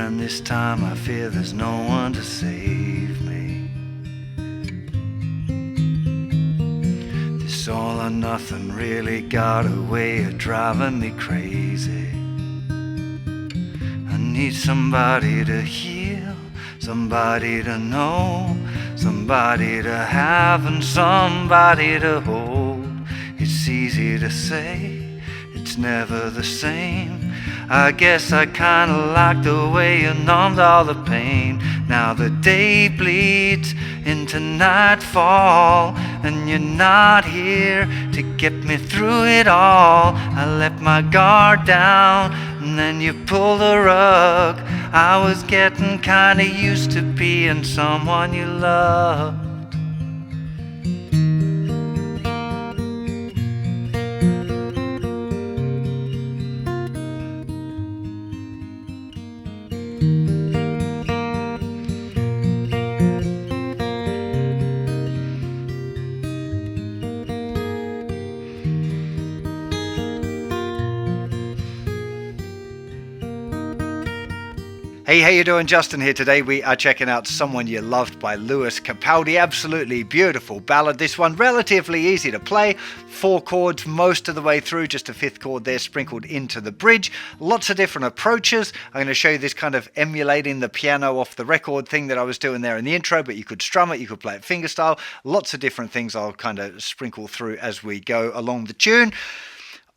and this time I fear there's no one to save me. This all or nothing really got a way of driving me crazy. I need somebody to heal, somebody to know, somebody to have and somebody to hold. It's easy to say, it's never the same. I guess I kinda like the way you numbed all the pain. Now the day bleeds into nightfall, and you're not here to get me through it all. I let my guard down, and then you pulled the rug. I was getting kinda used to being someone you loved. Hey, how you doing? Justin here. Today we are checking out Someone You Loved by Lewis Capaldi. Absolutely beautiful ballad. This one relatively easy to play. 4 chords most of the way through, just a 5th chord there sprinkled into the bridge. Lots of different approaches. I'm going to show you this kind of emulating the piano off the record thing that I was doing there in the intro, but you could strum it, you could play it fingerstyle. Lots of different things I'll kind of sprinkle through as we go along the tune.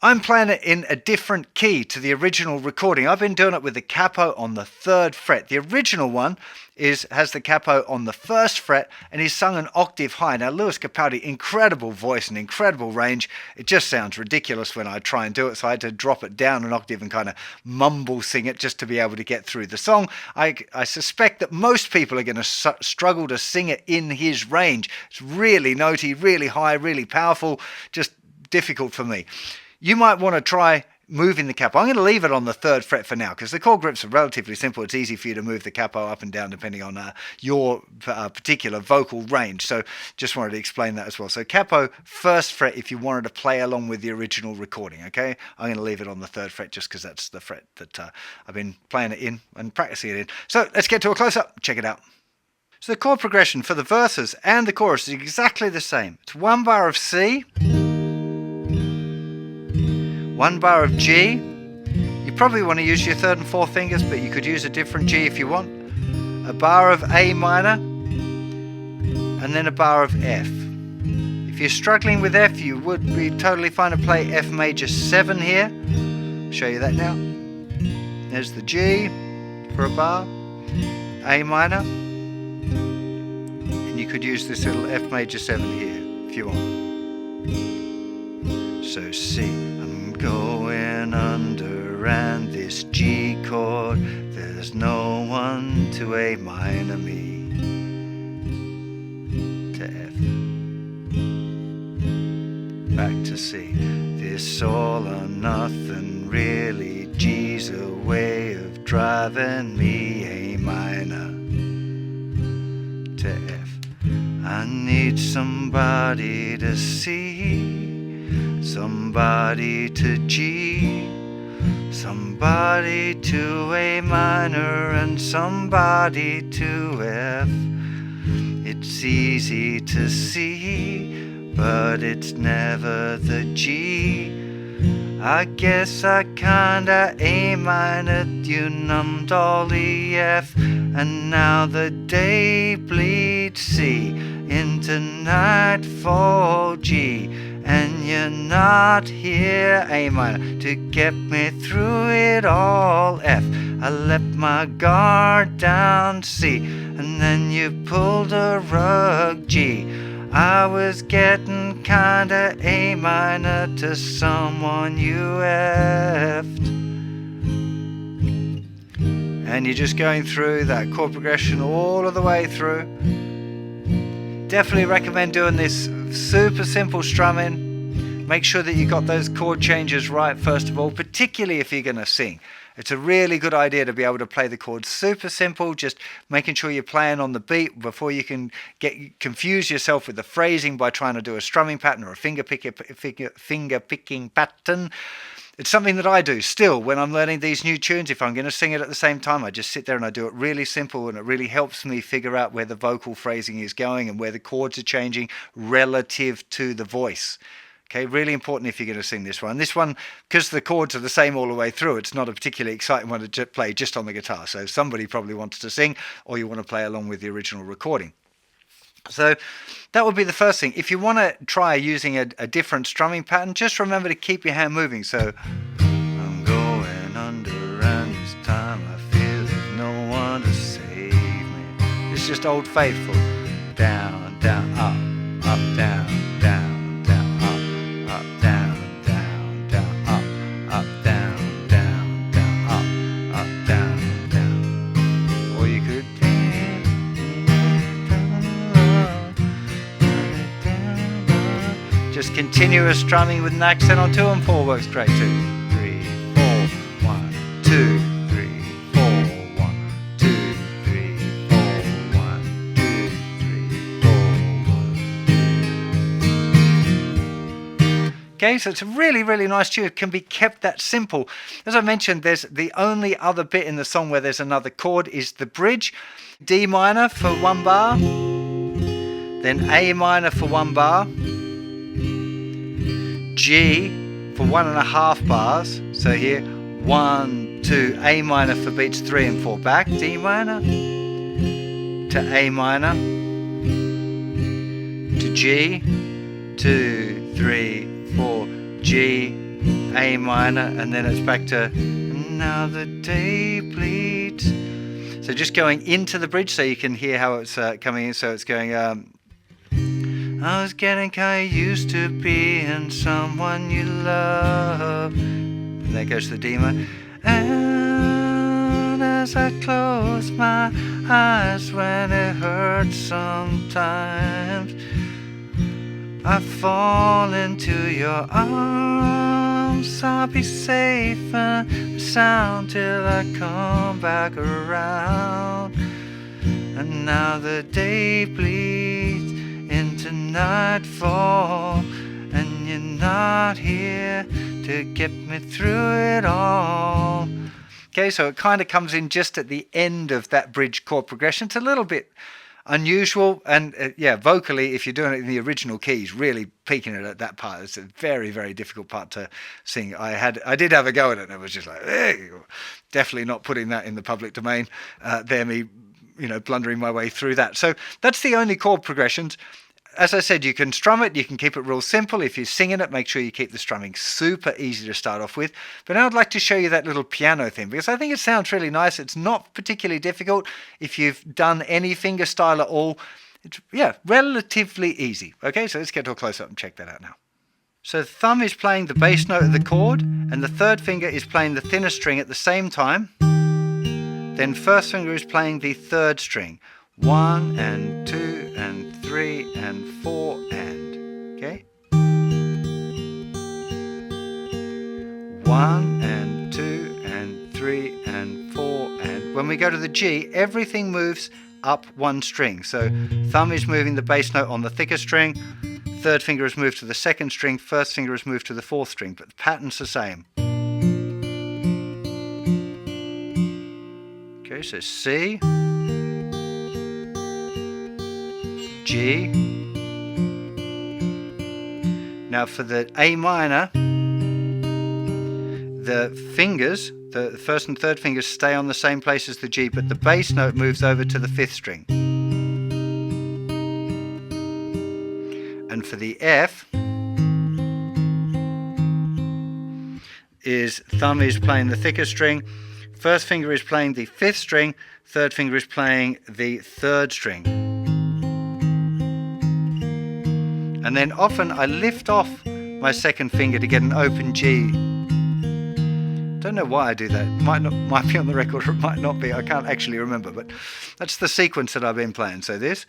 I'm playing it in a different key to the original recording. I've been doing it with the capo on the 3rd fret. The original one has the capo on the 1st fret and he's sung an octave high. Now, Lewis Capaldi, incredible voice and incredible range. It just sounds ridiculous when I try and do it, so I had to drop it down an octave and kind of mumble sing it just to be able to get through the song. I suspect that most people are going to struggle to sing it in his range. It's really notey, really high, really powerful, just difficult for me. You might want to try moving the capo. I'm going to leave it on the 3rd fret for now because the chord grips are relatively simple. It's easy for you to move the capo up and down depending on your particular vocal range. So just wanted to explain that as well. So capo 1st fret if you wanted to play along with the original recording, okay? I'm going to leave it on the 3rd fret just because that's the fret that I've been playing it in and practicing it in. So let's get to a close-up. Check it out. So the chord progression for the verses and the chorus is exactly the same. It's 1 bar of C, 1 bar of G. You probably want to use your 3rd and 4th fingers, but you could use a different G if you want. A bar of A minor, and then a bar of F. If you're struggling with F, you would be totally fine to play F major 7 here. I'll show you that now. There's the G for a bar, A minor, and you could use this little F major 7 here if you want. So C. Going under and this G chord, there's no one to A minor me, to F, back to C. This all or nothing really, G's a way of driving me A minor, to F. I need somebody to see, somebody to G, somebody to A minor, and somebody to F. It's easy to see, but it's never the G. I guess I kinda A minor, you numbed all the F, and now the day bleeds C into nightfall G. And you're not here, A minor, to get me through it all, F. I let my guard down, C, and then you pulled a rug, G. I was getting kinda A minor to someone you effed. And you're just going through that chord progression all of the way through. Definitely recommend doing this super simple strumming. Make sure that you got those chord changes right first of all, particularly if you're going to sing. It's a really good idea to be able to play the chords super simple, just making sure you're playing on the beat before you can confuse yourself with the phrasing by trying to do a strumming pattern or a finger picking pattern. It's something that I do still when I'm learning these new tunes. If I'm going to sing it at the same time, I just sit there and I do it really simple, and it really helps me figure out where the vocal phrasing is going and where the chords are changing relative to the voice. Okay, really important if you're going to sing this one. This one, because the chords are the same all the way through, it's not a particularly exciting one to play just on the guitar. So somebody probably wants to sing, or you want to play along with the original recording. So that would be the first thing. If you want to try using a different strumming pattern, just remember to keep your hand moving. So I'm going under, and this time I feel there's no one to save me. It's just Old Faithful. Down, down, up, up, down, down, down, up, up, down, down, down, up, up, down, down, down, up, up, down, down. Or you could just continuous strumming with an accent on 2 and 4 works great too. 3, 4, 1, 2, 3, 4, 1, 2, 3, 4, 1, 2, 3, 4, 1. Okay, so it's a really, really nice tune. It can be kept that simple. As I mentioned, there's the only other bit in the song where there's another chord is the bridge. D minor for 1 bar, then A minor for 1 bar, G for 1.5 bars. So here, 1, 2, A minor for beats 3 and 4 back, D minor to A minor to G, 2, 3, 4, G, A minor, and then it's back to now the day bleeds. So just going into the bridge so you can hear how it's coming in. So it's going I was getting kinda used to being someone you love. And there goes the D minor. And as I close my eyes when it hurts sometimes, I fall into your arms. I'll be safe and sound till I come back around. And now the day bleeds into nightfall, and you're not here to get me through it all. Okay, so it kind of comes in just at the end of that bridge chord progression. It's a little bit unusual, and yeah, vocally, if you're doing it in the original keys, really peaking it at that part, it's a very, very difficult part to sing. I did have a go at it, and it was just like, hey, definitely not putting that in the public domain. Me, blundering my way through that. So that's the only chord progressions. As I said, you can strum it, you can keep it real simple. If you're singing it, make sure you keep the strumming super easy to start off with. But now I'd like to show you that little piano thing, because I think it sounds really nice. It's not particularly difficult. If you've done any fingerstyle at all, it's, relatively easy. Okay, so let's get to a close-up and check that out now. So the thumb is playing the bass note of the chord, and the third finger is playing the thinner string at the same time. Then first finger is playing the third string. 1 and 2 and 3 and 4 and, okay? 1 and 2 and 3 and 4 and. When we go to the G, everything moves up 1 string. So thumb is moving the bass note on the thicker string, third finger is moved to the second string, first finger is moved to the fourth string, but the pattern's the same. Okay, so C, G. Now for the A minor, the fingers, the first and third fingers stay on the same place as the G, but the bass note moves over to the fifth string. And for the F, is thumb is playing the thicker string, first finger is playing the fifth string, third finger is playing the third string. And then often I lift off my second finger to get an open G. Don't know why I do that. Might be on the record or it might not be. I can't actually remember, but that's the sequence that I've been playing. So this.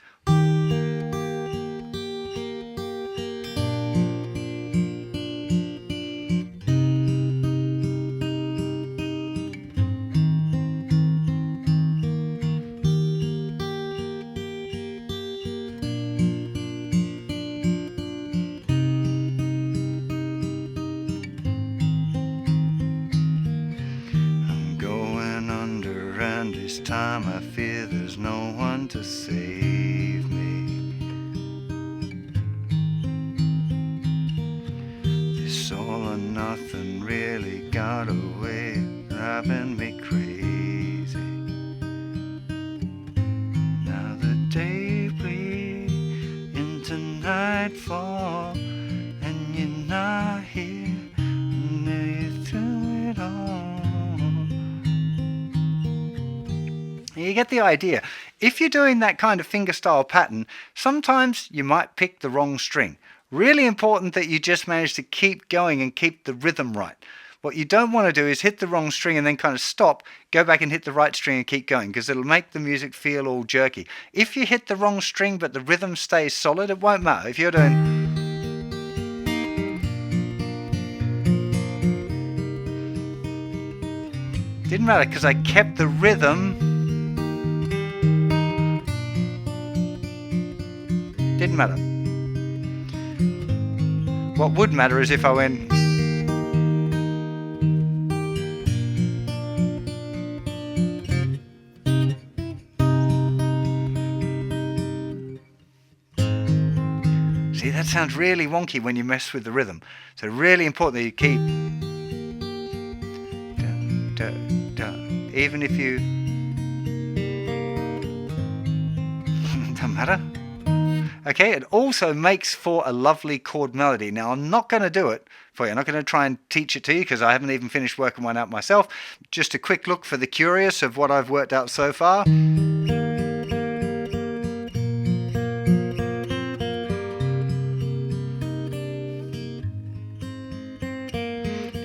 This time I fear there's no one to save me. This all or nothing really got away, driving me crazy. Now the day bleeds into nightfall, and you're not here, and now you're through it all. You get the idea. If you're doing that kind of fingerstyle pattern, sometimes you might pick the wrong string. Really important that you just manage to keep going and keep the rhythm right. What you don't want to do is hit the wrong string and then kind of stop, go back and hit the right string and keep going, because it'll make the music feel all jerky. If you hit the wrong string but the rhythm stays solid, it won't matter. If you're doing... Didn't matter because I kept the rhythm. Didn't matter. What would matter is if I went... See, that sounds really wonky when you mess with the rhythm. So really important that you keep... Even if you... Doesn't matter. Okay, it also makes for a lovely chord melody. Now, I'm not going to do it for you. I'm not going to try and teach it to you because I haven't even finished working one out myself. Just a quick look for the curious of what I've worked out so far.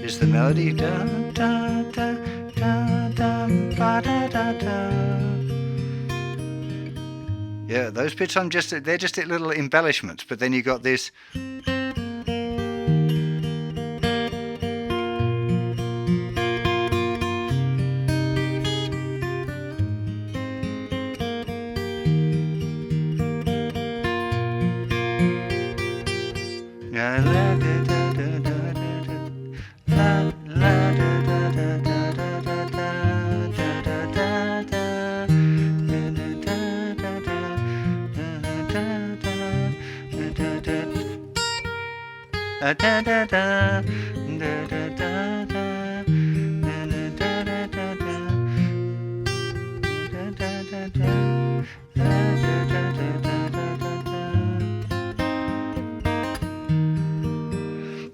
Is the melody da da da da da ba da da da. Yeah, those bits they're just little embellishments, but then you got this.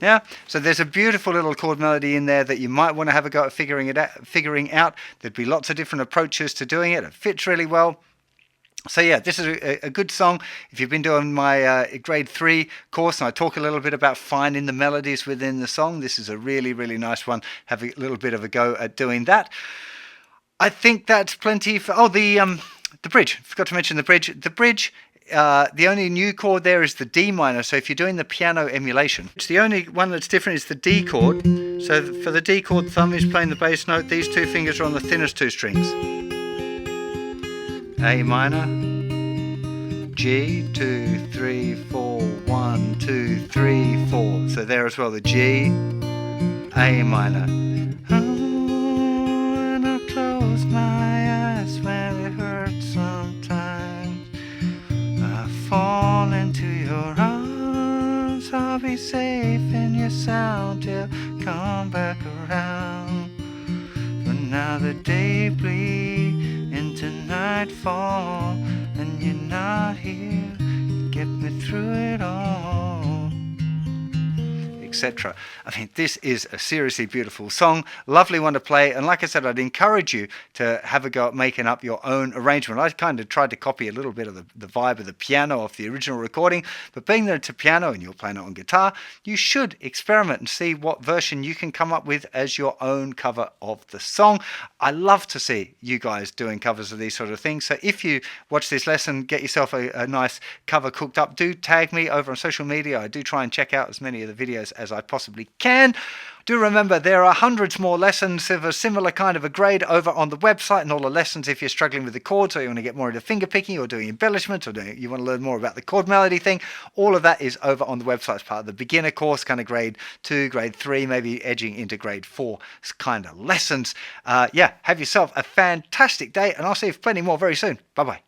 Yeah, so there's a beautiful little chord melody in there that you might want to have a go at figuring out. There'd be lots of different approaches to doing it. It fits really well. So yeah, this is a good song. If you've been doing my grade 3 course and I talk a little bit about finding the melodies within the song, this is a really, really nice one. Have a little bit of a go at doing that. I think that's plenty for... Oh, the bridge. Forgot to mention the bridge. The bridge, the only new chord there is the D minor. So if you're doing the piano emulation, it's the only one that's different is the D chord. So for the D chord, thumb is playing the bass note. These two fingers are on the thinnest two strings. A minor, G, 2, 3, 4, 1, 2, 3, 4. So there as well, the G, A minor. Oh, and I close my eyes when it hurts sometimes. I fall into your arms, I'll be safe in your sound till come back around. But now the day bleeds into nightfall, and you're not here to get me through it all, etc. I mean, this is a seriously beautiful song, lovely one to play, and like I said, I'd encourage you to have a go at making up your own arrangement. I kind of tried to copy a little bit of the vibe of the piano off the original recording, but being that it's a piano and you're playing it on guitar, you should experiment and see what version you can come up with as your own cover of the song. I love to see you guys doing covers of these sort of things, so if you watch this lesson, get yourself a nice cover cooked up, do tag me over on social media. I do try and check out as many of the videos as I possibly can. Do remember there are hundreds more lessons of a similar kind of a grade over on the website, and all the lessons if you're struggling with the chords, or you want to get more into finger picking, or doing embellishments, or you want to learn more about the chord melody thing. All of that is over on the website as part of the beginner course, kind of grade 2, grade 3, maybe edging into grade 4 kind of lessons. Yeah, have yourself a fantastic day, and I'll see you for plenty more very soon. Bye bye.